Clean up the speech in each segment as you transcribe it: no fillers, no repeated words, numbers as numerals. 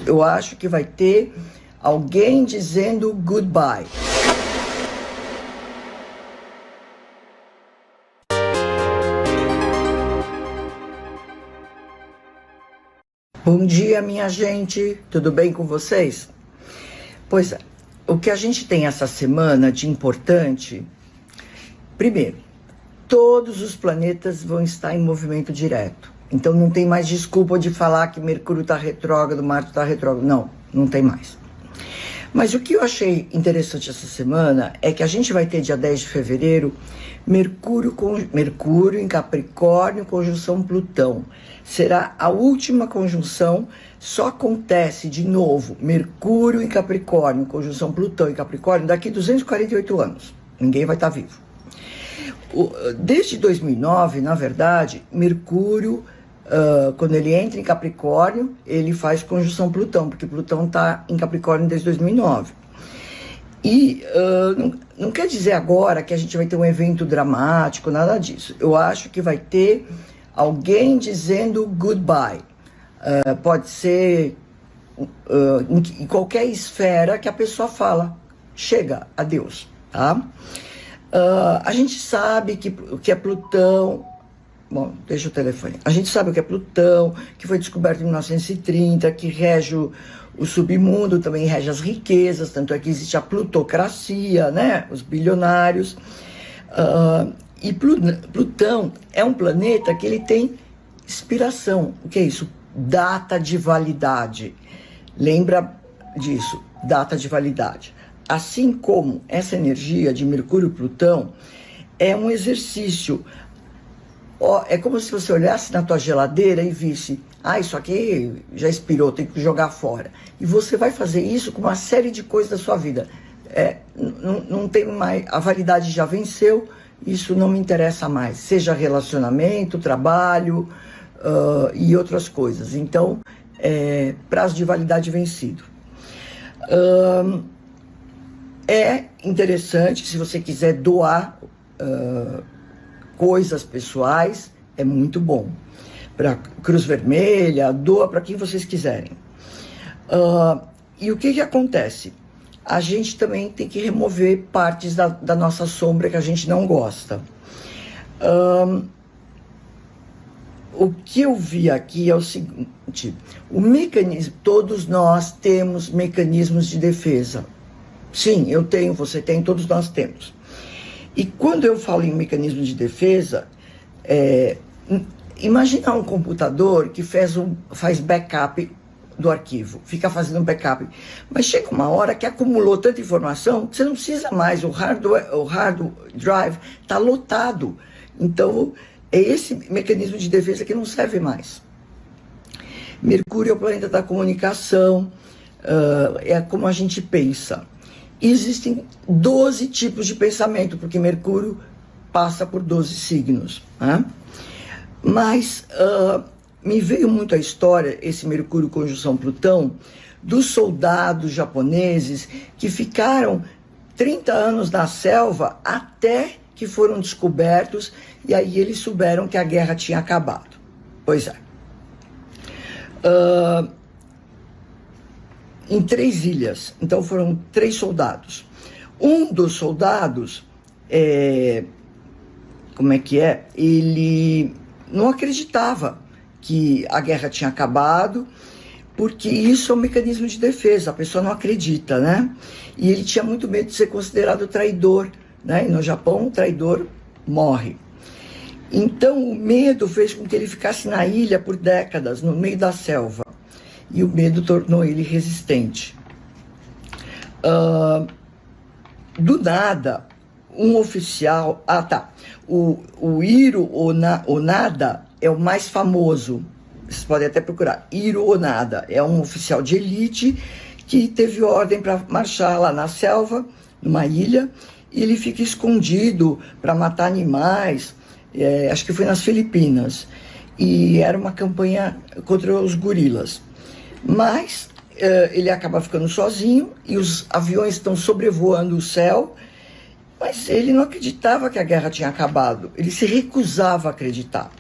Eu acho que vai ter alguém dizendo goodbye. Bom dia, minha gente, tudo bem com vocês? Pois é, o que a gente tem essa semana de importante, primeiro, todos os planetas vão estar em movimento direto, então não tem mais desculpa de falar que Mercúrio está retrógrado, Marte está retrógrado, não tem mais. Mas o que eu achei interessante essa semana é que a gente vai ter dia 10 de fevereiro Mercúrio em Capricórnio, conjunção Plutão. Será a última conjunção, só acontece de novo Mercúrio em Capricórnio, conjunção Plutão em Capricórnio, daqui 248 anos. Ninguém vai estar vivo. Desde 2009, na verdade, Mercúrio, quando ele entra em Capricórnio, ele faz conjunção Plutão, porque Plutão está em Capricórnio desde 2009. E não quer dizer agora que a gente vai ter um evento dramático, nada disso. Eu acho que vai ter alguém dizendo goodbye. Pode ser em qualquer esfera que a pessoa fala, chega, adeus, tá? A gente sabe que o que é Plutão. Bom, deixa o telefone. A gente sabe o que é Plutão, que foi descoberto em 1930, que rege o submundo, também rege as riquezas, tanto é que existe a plutocracia, né? Os bilionários. E Plutão é um planeta que ele tem expiração. O que é isso? Data de validade. Lembra disso, data de validade. Assim como essa energia de Mercúrio e Plutão é um exercício. É como se você olhasse na tua geladeira e visse, isso aqui já expirou, tem que jogar fora. E você vai fazer isso com uma série de coisas da sua vida. Não tem mais, a validade já venceu, isso não me interessa mais. Seja relacionamento, trabalho e outras coisas. Então, prazo de validade vencido. É interessante, se você quiser doar coisas pessoais, é muito bom. Para Cruz Vermelha, doa para quem vocês quiserem. E o que acontece? A gente também tem que remover partes da nossa sombra que a gente não gosta. O que eu vi aqui é o seguinte: todos nós temos mecanismos de defesa. Sim, eu tenho, você tem, todos nós temos. E quando eu falo em mecanismo de defesa, imagina um computador que faz backup do arquivo, fica fazendo um backup. Mas chega uma hora que acumulou tanta informação que você não precisa mais, o hard drive está lotado. Então, é esse mecanismo de defesa que não serve mais. Mercúrio é o planeta da comunicação, é como a gente pensa. Existem 12 tipos de pensamento, porque Mercúrio passa por 12 signos. Né? Mas me veio muito a história, esse Mercúrio conjunção Plutão, dos soldados japoneses que ficaram 30 anos na selva até que foram descobertos, e aí eles souberam que a guerra tinha acabado. Pois é. Em 3 ilhas, então foram 3 soldados. Um dos soldados, ele não acreditava que a guerra tinha acabado, porque isso é um mecanismo de defesa, a pessoa não acredita, né? E ele tinha muito medo de ser considerado traidor, né? E no Japão, o traidor morre. Então o medo fez com que ele ficasse na ilha por décadas, no meio da selva. E o medo tornou ele resistente. Do nada, um oficial... O Hiro Onada é o mais famoso. Vocês podem até procurar. Hiro Onada é um oficial de elite que teve ordem para marchar lá na selva, numa ilha, e ele fica escondido para matar animais. Acho que foi nas Filipinas. E era uma campanha contra os gorilas. Mas ele acaba ficando sozinho e os aviões estão sobrevoando o céu, mas ele não acreditava que a guerra tinha acabado, ele se recusava a acreditar.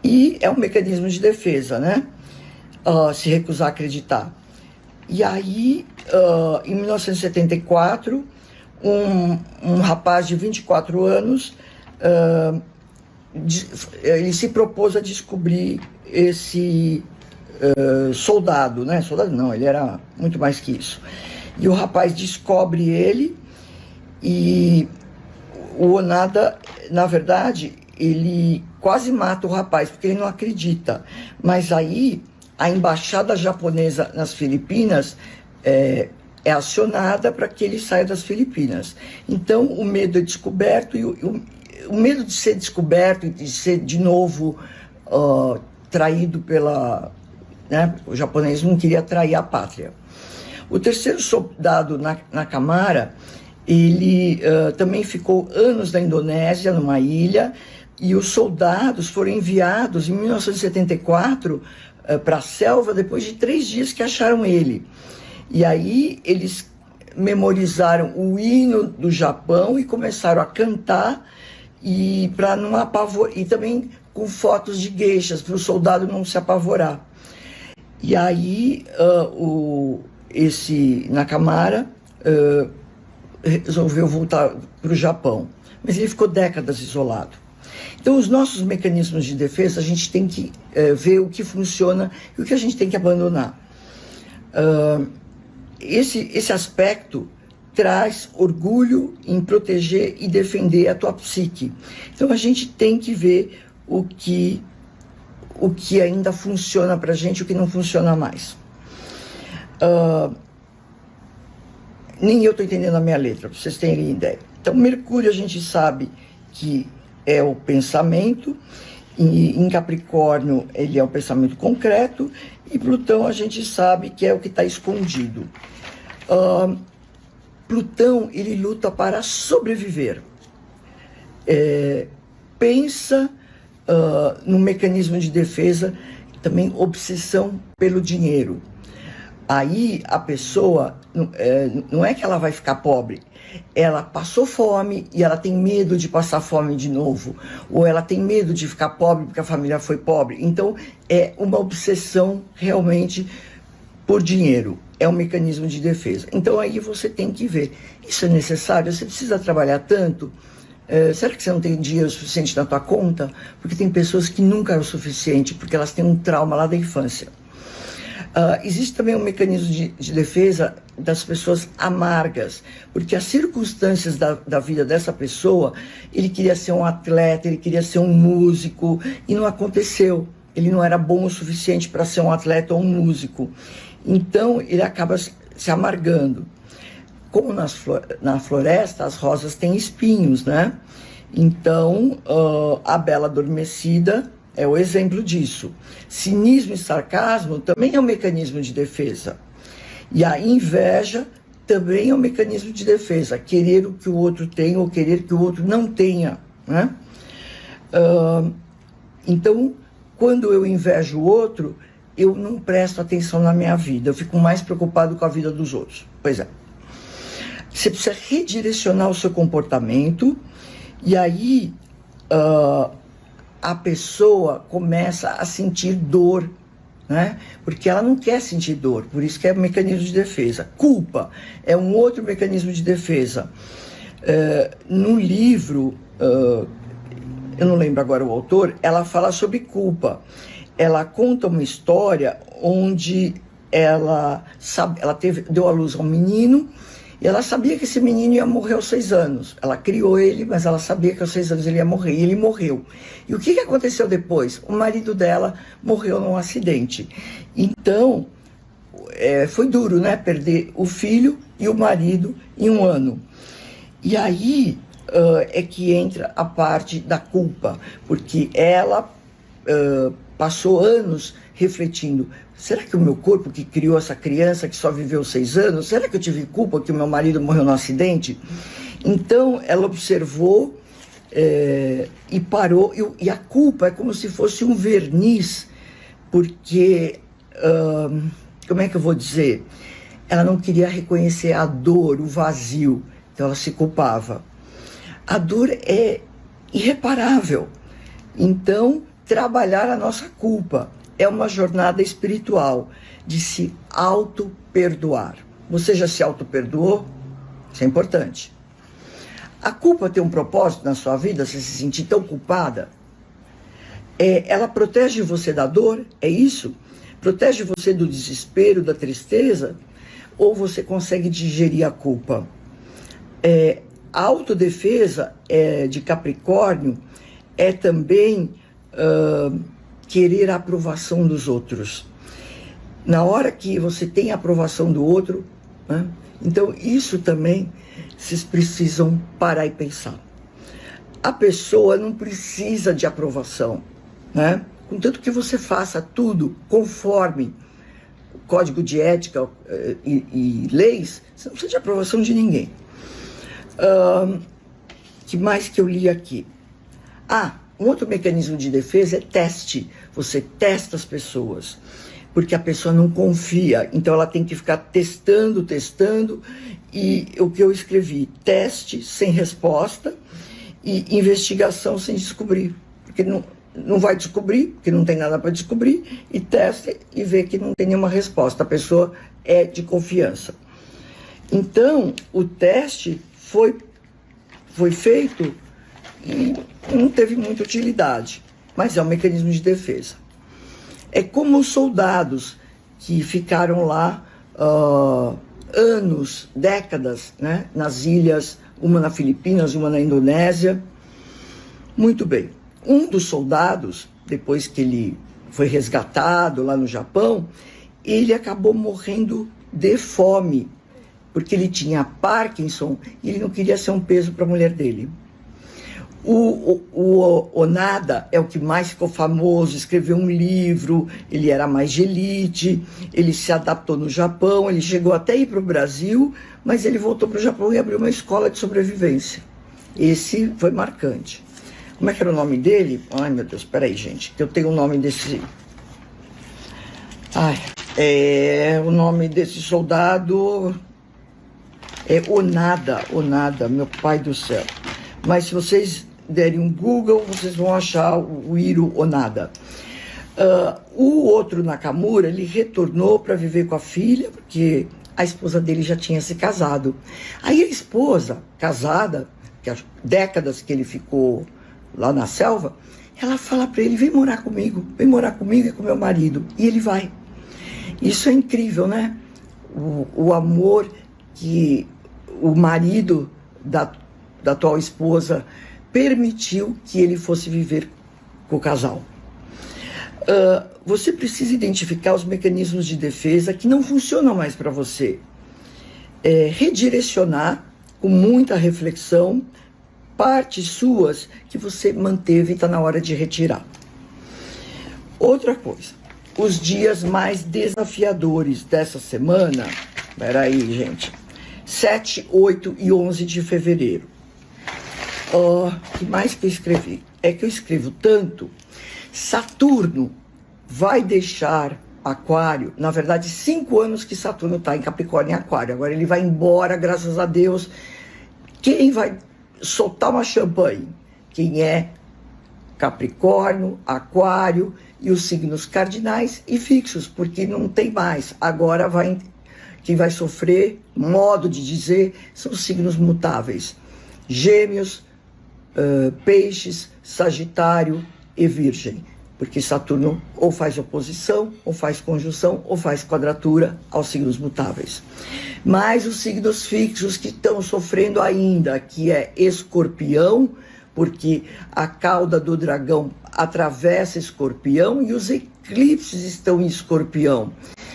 E é um mecanismo de defesa, né? Se recusar a acreditar. E aí, em 1974, um rapaz de 24 anos, ele se propôs a descobrir esse soldado, né? Soldado não, ele era muito mais que isso. E o rapaz descobre ele e o Onada, na verdade, ele quase mata o rapaz, porque ele não acredita. Mas aí a embaixada japonesa nas Filipinas é acionada para que ele saia das Filipinas. Então o medo é descoberto e o medo de ser descoberto e de ser de novo traído pela... Né? O japonês não queria trair a pátria. O terceiro soldado, Nakamura, ele também ficou anos na Indonésia, numa ilha, e os soldados foram enviados em 1974 para a selva depois de 3 dias que acharam ele. E aí eles memorizaram o hino do Japão e começaram a cantar, e para não apavorar, e também com fotos de geishas, para o soldado não se apavorar. E aí esse Nakamura resolveu voltar para o Japão, mas ele ficou décadas isolado. Então, os nossos mecanismos de defesa, a gente tem que ver o que funciona e o que a gente tem que abandonar. Esse aspecto traz orgulho em proteger e defender a tua psique. Então, a gente tem que ver o que ainda funciona para a gente e o que não funciona mais. Nem eu estou entendendo a minha letra, para vocês terem ideia. Então, Mercúrio a gente sabe que é o pensamento, e em Capricórnio ele é o pensamento concreto, e Plutão a gente sabe que é o que está escondido. Plutão, ele luta para sobreviver. Pensa no mecanismo de defesa, também obsessão pelo dinheiro. Aí a pessoa, não é que ela vai ficar pobre, ela passou fome e ela tem medo de passar fome de novo, ou ela tem medo de ficar pobre porque a família foi pobre. Então é uma obsessão realmente por dinheiro, é um mecanismo de defesa. Então aí você tem que ver, isso é necessário? Você precisa trabalhar tanto? Será que você não tem dinheiro suficiente na tua conta? Porque tem pessoas que nunca é o suficiente, porque elas têm um trauma lá da infância. Existe também um mecanismo de defesa das pessoas amargas, porque as circunstâncias da vida dessa pessoa, ele queria ser um atleta, ele queria ser um músico, e não aconteceu. Ele não era bom o suficiente para ser um atleta ou um músico. Então, ele acaba se amargando. Como na floresta, as rosas têm espinhos, né? Então, a Bela Adormecida é o exemplo disso. Cinismo e sarcasmo também é um mecanismo de defesa. E a inveja também é um mecanismo de defesa. Querer o que o outro tem ou querer que o outro não tenha, né? Então, quando eu invejo o outro, eu não presto atenção na minha vida. Eu fico mais preocupado com a vida dos outros. Pois é. Você precisa redirecionar o seu comportamento e aí a pessoa começa a sentir dor, né? Porque ela não quer sentir dor, por isso que é um mecanismo de defesa. Culpa é um outro mecanismo de defesa. No livro, eu não lembro agora o autor, ela fala sobre culpa. Ela conta uma história onde ela deu à luz a um menino, e ela sabia que esse menino ia morrer aos 6 anos. Ela criou ele, mas ela sabia que aos 6 anos ele ia morrer. E ele morreu. E o que aconteceu depois? O marido dela morreu num acidente. Então, foi duro, né? Perder o filho e o marido em 1 ano. E aí é que entra a parte da culpa. Porque ela passou anos refletindo: será que o meu corpo que criou essa criança que só viveu 6 anos, será que eu tive culpa que o meu marido morreu num acidente? Então ela observou e parou, e a culpa é como se fosse um verniz, porque, como é que eu vou dizer? Ela não queria reconhecer a dor, o vazio, então ela se culpava. A dor é irreparável, então trabalhar a nossa culpa. é uma jornada espiritual de se auto-perdoar. Você já se auto-perdoou? Isso é importante. A culpa tem um propósito na sua vida, você se sentir tão culpada? Ela protege você da dor? É isso? Protege você do desespero, da tristeza? Ou você consegue digerir a culpa? A autodefesa de Capricórnio é também querer a aprovação dos outros. Na hora que você tem a aprovação do outro, né? Então isso também vocês precisam parar e pensar. A pessoa não precisa de aprovação, né? Contanto que você faça tudo conforme o código de ética e leis, você não precisa de aprovação de ninguém. Que mais que eu li aqui? Um outro mecanismo de defesa é teste. Você testa as pessoas, porque a pessoa não confia, então ela tem que ficar testando, e o que eu escrevi, teste sem resposta e investigação sem descobrir, porque não vai descobrir, porque não tem nada para descobrir, e teste e vê que não tem nenhuma resposta, a pessoa é de confiança. Então, o teste foi feito e não teve muita utilidade, mas é um mecanismo de defesa. É como os soldados que ficaram lá anos, décadas, né, nas ilhas, uma na Filipinas, uma na Indonésia. Muito bem. Um dos soldados, depois que ele foi resgatado lá no Japão, ele acabou morrendo de fome, porque ele tinha Parkinson e ele não queria ser um peso para a mulher dele. O Onoda é o que mais ficou famoso, escreveu um livro, ele era mais de elite, ele se adaptou no Japão, ele chegou até a ir para o Brasil, mas ele voltou para o Japão e abriu uma escola de sobrevivência. Esse foi marcante. Como é que era o nome dele? Ai, meu Deus, peraí, gente, que eu tenho o nome desse... o nome desse soldado é Onoda, meu pai do céu. Mas se vocês derem um Google, vocês vão achar o Hiro Onoda. O outro Nakamura, ele retornou para viver com a filha, porque a esposa dele já tinha se casado. Aí a esposa, casada, que há décadas que ele ficou lá na selva, ela fala para ele, vem morar comigo e com meu marido. E ele vai. Isso é incrível, né? O amor que o marido da atual esposa permitiu que ele fosse viver com o casal. Você precisa identificar os mecanismos de defesa que não funcionam mais para você. Redirecionar com muita reflexão partes suas que você manteve e está na hora de retirar. Outra coisa, os dias mais desafiadores dessa semana, peraí, gente, 7, 8 e 11 de fevereiro. O que mais que eu escrevi? É que eu escrevo tanto. Saturno vai deixar Aquário, na verdade 5 anos que Saturno está em Capricórnio e Aquário, agora ele vai embora, graças a Deus. Quem vai soltar uma champanhe? Quem é Capricórnio, Aquário e os signos cardinais e fixos, porque não tem mais, agora quem vai sofrer, modo de dizer, são os signos mutáveis. Gêmeos, Peixes, Sagitário e Virgem. Porque Saturno ou faz oposição, ou faz conjunção, ou faz quadratura aos signos mutáveis. Mas os signos fixos que estão sofrendo ainda, que é Escorpião, porque a cauda do dragão atravessa Escorpião e os eclipses estão em Escorpião.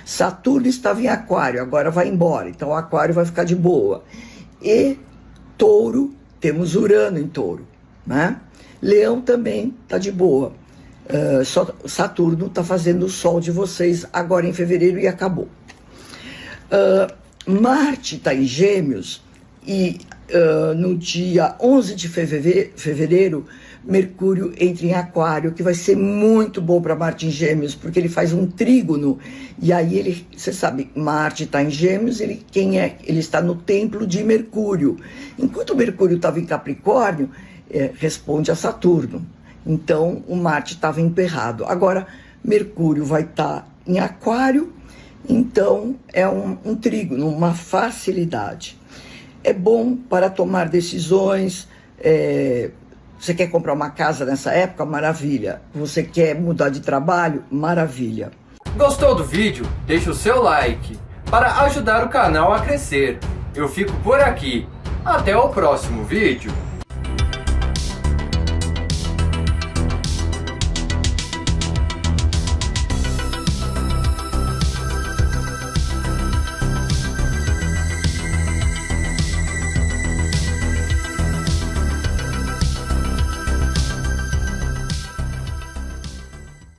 Saturno estava em Aquário, agora vai embora, então o Aquário vai ficar de boa. E Touro, temos Urano em Touro, né? Leão também está de boa. Só Saturno está fazendo o sol de vocês agora em fevereiro e acabou. Marte está em Gêmeos e no dia 11 de fevereiro, Mercúrio entra em Aquário, que vai ser muito bom para Marte em Gêmeos, porque ele faz um trígono, e aí você sabe, Marte está em Gêmeos, ele está no templo de Mercúrio. Enquanto Mercúrio estava em Capricórnio, responde a Saturno. Então, o Marte estava emperrado. Agora, Mercúrio vai estar em Aquário, então é um trígono, uma facilidade. É bom para tomar decisões. Você quer comprar uma casa nessa época? Maravilha. Você quer mudar de trabalho? Maravilha. Gostou do vídeo? Deixa o seu like para ajudar o canal a crescer. Eu fico por aqui. Até o próximo vídeo.